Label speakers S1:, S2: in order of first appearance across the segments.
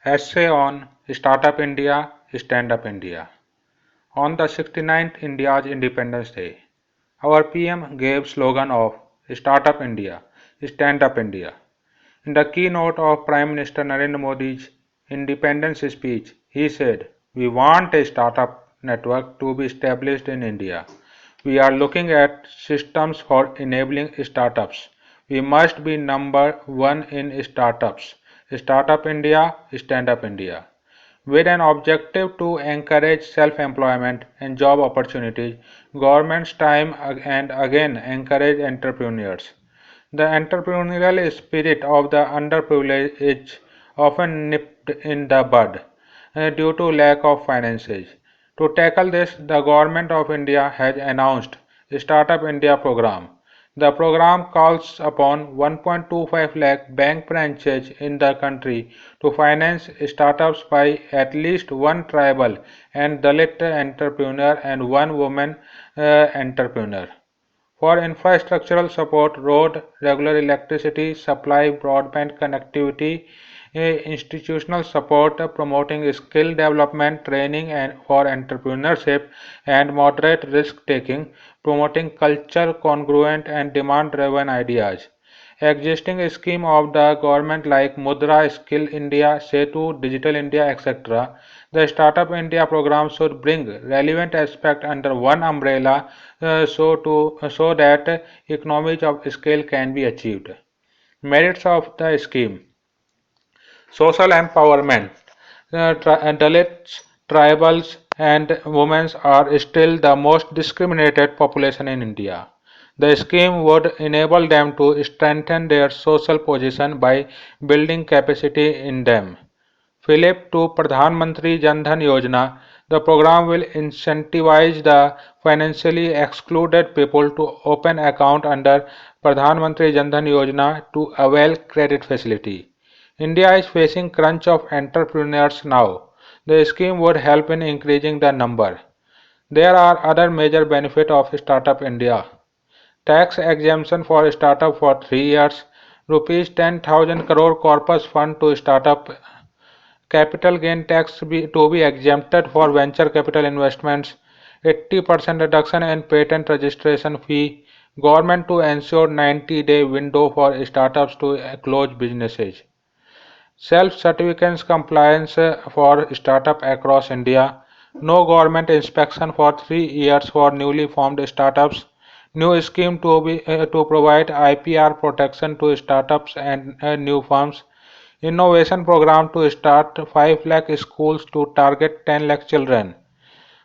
S1: Essay on Startup India, Stand Up India. On the 69th India's Independence Day, our PM gave slogan of Startup India, Stand Up India. In the keynote of Prime Minister Narendra Modi's Independence speech, he said, "We want a startup network to be established in India. We are looking at systems for enabling startups. We must be number one in startups. Startup India, Stand Up India." With an objective to encourage self-employment and job opportunities, governments time and again encourage entrepreneurs. The entrepreneurial spirit of the underprivileged is often nipped in the bud due to lack of finances. To tackle this, the Government of India has announced Startup India program. The program calls upon 1.25 lakh bank branches in the country to finance startups by at least one tribal and Dalit entrepreneur and one woman entrepreneur. For infrastructural support, road, regular electricity supply, broadband connectivity, institutional support, promoting skill development, training and for entrepreneurship and moderate risk taking, promoting culture congruent and demand driven ideas. Existing scheme of the government like Mudra, Skill India, Setu, Digital India, etc. The Startup India program should bring relevant aspects under one umbrella so that economies of scale can be achieved. Merits of the scheme: social empowerment. Dalits, tribals, and women are still the most discriminated population in India. The scheme would enable them to strengthen their social position by building capacity in them. Philip to Pradhan Mantri Jan Dhan Yojana, the program will incentivize the financially excluded people to open account under Pradhan Mantri Jan Dhan Yojana to avail credit facility. India is facing crunch of entrepreneurs now. The scheme would help in increasing the number. There are other major benefits of Startup India. Tax exemption for startup for 3 years, rupees 10,000 crore corpus fund to startup, capital gain tax to be exempted for venture capital investments, 80% reduction in patent registration fee, government to ensure 90-day window for startups to close businesses. Self-certificates compliance for startup across India. No government inspection for 3 years for newly formed startups. New scheme to provide IPR protection to startups and new firms. Innovation program to start 5 lakh schools to target 10 lakh children.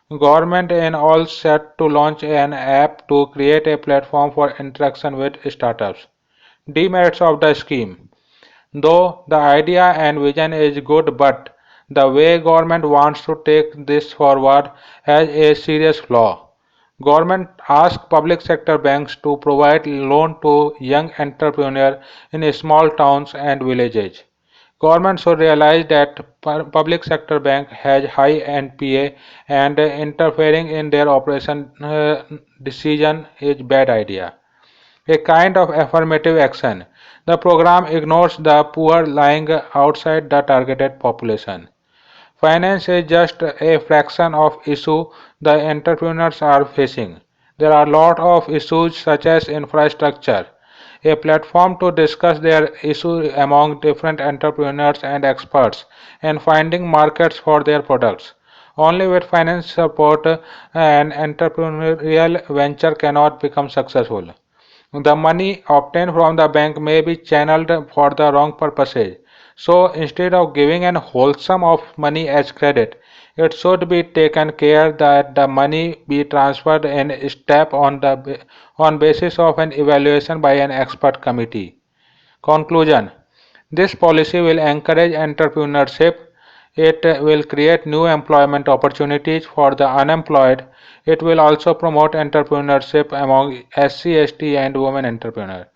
S1: Government and all set to launch an app to create a platform for interaction with startups. Demerits of the scheme: though the idea and vision is good, but the way government wants to take this forward has a serious flaw. Government asks public sector banks to provide loan to young entrepreneurs in small towns and villages. Government should realize that public sector bank has high NPA and interfering in their operation decision is bad idea. A kind of affirmative action. The program ignores the poor lying outside the targeted population. Finance is just a fraction of issue the entrepreneurs are facing. There are a lot of issues such as infrastructure, a platform to discuss their issue among different entrepreneurs and experts, and finding markets for their products. Only with finance support, an entrepreneurial venture cannot become successful. The money obtained from the bank may be channeled for the wrong purposes. So instead of giving an wholesome of money as credit, it should be taken care that the money be transferred in step on basis of an evaluation by an expert committee. Conclusion: this policy will encourage entrepreneurship. It will create new employment opportunities for the unemployed. It will also promote entrepreneurship among SC, ST and women entrepreneurs.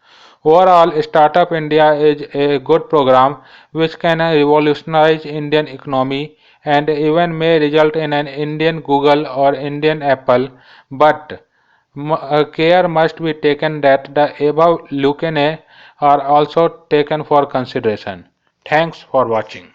S1: Overall, Startup India is a good program which can revolutionize Indian economy and even may result in an Indian Google or Indian Apple, but care must be taken that the above lacunae are also taken for consideration. Thanks for watching.